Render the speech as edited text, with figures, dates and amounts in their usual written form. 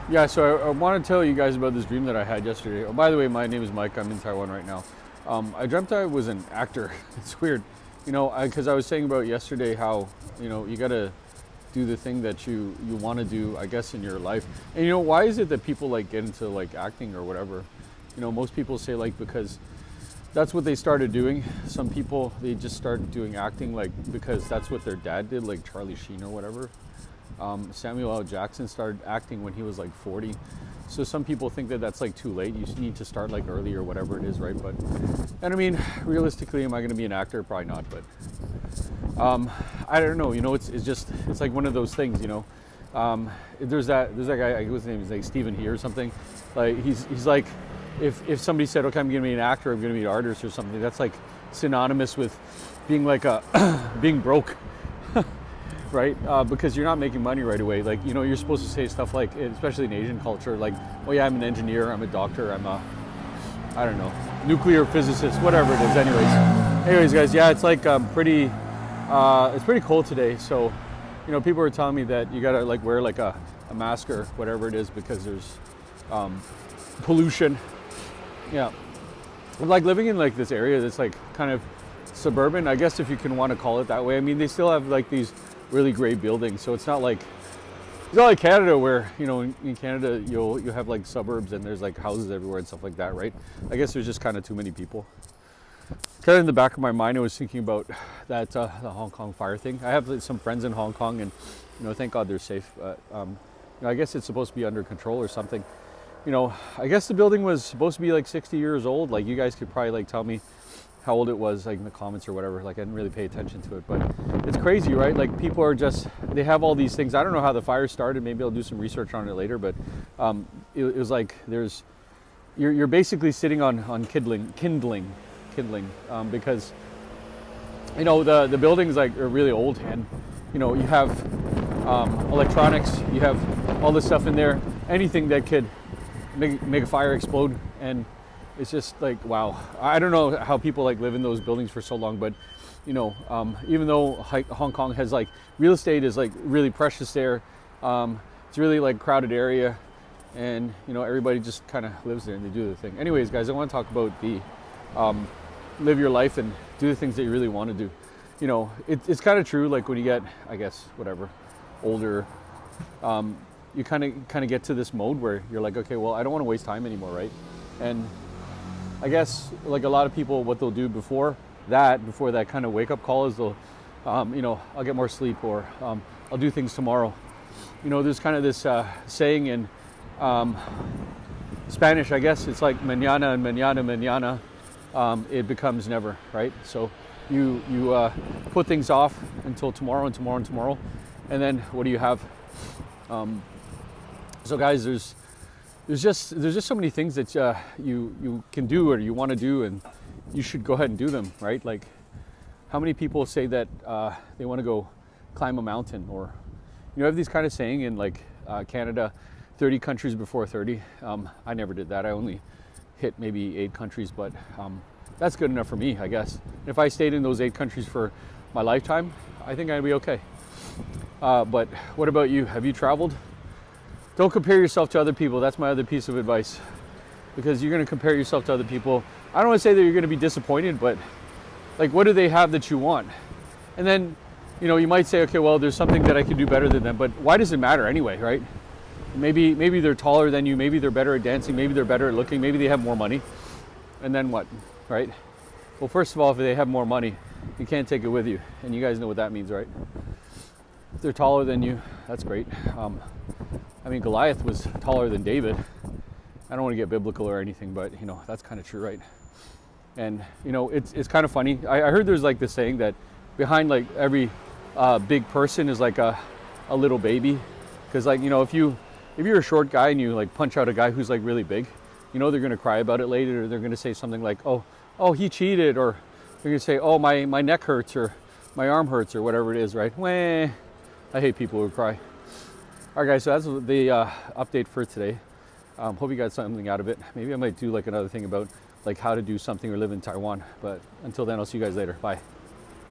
Yeah, so I want to tell you guys about this dream that I had yesterday. Oh, by the way, my name is Mike. I'm in Taiwan right now. I dreamt I was an actor. It's weird, because I was saying about yesterday how you gotta do the thing that you want to do, I guess, in your life. And why is it that people like get into like acting or whatever? Most people say like because that's what they started doing. Some people they just start doing acting like because that's what their dad did, like Charlie Sheen or whatever. Samuel L. Jackson started acting when he was like 40. So some people think that that's like too late. You need to start like early or whatever it is, right? And I mean, realistically, am I going to be an actor? Probably not. But I don't know. It's like one of those things. There's that guy. What's his name? Is like Stephen He or something. Like he's like, if somebody said, okay, I'm going to be an actor, I'm going to be an artist or something. That's like synonymous with being like being broke. Right? Because you're not making money right away. Like, you're supposed to say stuff like, especially in Asian culture, like, oh yeah, I'm an engineer, I'm a doctor, I don't know, nuclear physicist, whatever it is. Anyways, guys, yeah, it's like it's pretty cold today. So, people are telling me that you gotta like wear like a mask or whatever it is because there's pollution. Yeah. I'm like living in like this area that's like kind of suburban, I guess, if you can want to call it that way. I mean, they still have like these really great buildings, so it's not like Canada where in Canada you'll have like suburbs and there's like houses everywhere and stuff like that, right? I guess there's just kind of too many people. Kind of in the back of my mind, I was thinking about that the Hong Kong fire thing. I have like, some friends in Hong Kong, and thank God they're safe. But I guess it's supposed to be under control or something. I guess the building was supposed to be like 60 years old. Like, you guys could probably like tell me how old it was, like in the comments or whatever. Like, I didn't really pay attention to it, but it's crazy, right? Like, people are they have all these things. I don't know how the fire started. Maybe I'll do some research on it later, but it was like you're basically sitting on kindling, because the buildings like are really old, and you have electronics, you have all this stuff in there, anything that could make a fire explode. And it's just like, wow. I don't know how people like live in those buildings for so long, but even though Hong Kong has like real estate is like really precious there, it's really like crowded area, and everybody just kind of lives there and they do the thing. Anyways, guys, I want to talk about the live your life and do the things that you really want to do. It's kind of true. Like, when you get, I guess, whatever, older, you kind of get to this mode where you're like, okay, well, I don't want to waste time anymore, right? And I guess like a lot of people, what they'll do before that kind of wake up call is they'll, I'll get more sleep, or I'll do things tomorrow. There's kind of this saying in Spanish, I guess it's like mañana and mañana, it becomes never, right? So you put things off until tomorrow and tomorrow and tomorrow, and then what do you have? So guys, there's just so many things that you can do or you want to do, and you should go ahead and do them, right? Like, how many people say that they want to go climb a mountain, or I have these kind of saying in like Canada, 30 countries before 30. I never did that. I only hit maybe 8 countries, but that's good enough for me, I guess. If I stayed in those 8 countries for my lifetime, I think I'd be okay. But what about you? Have you traveled? Don't compare yourself to other people. That's my other piece of advice, because you're going to compare yourself to other people. I don't want to say that you're going to be disappointed, but like, what do they have that you want? And then, you might say, okay, well, there's something that I can do better than them, but why does it matter anyway, right? Maybe they're taller than you, maybe they're better at dancing, maybe they're better at looking, maybe they have more money. And then what, right? Well, first of all, if they have more money, you can't take it with you. And you guys know what that means, right? If they're taller than you, that's great. I mean, Goliath was taller than David. I don't want to get biblical or anything, but that's kind of true, right? And it's kind of funny. I heard there's like this saying that behind like every big person is like a little baby, because like if you're a short guy and you like punch out a guy who's like really big, they're gonna cry about it later, or they're gonna say something like, oh he cheated, or they're gonna say, oh my neck hurts, or my arm hurts, or whatever it is, right? Wah. I hate people who cry. All right, guys, so that's the update for today. Hope you got something out of it. Maybe I might do like another thing about like how to do something or live in Taiwan. But until then, I'll see you guys later. Bye.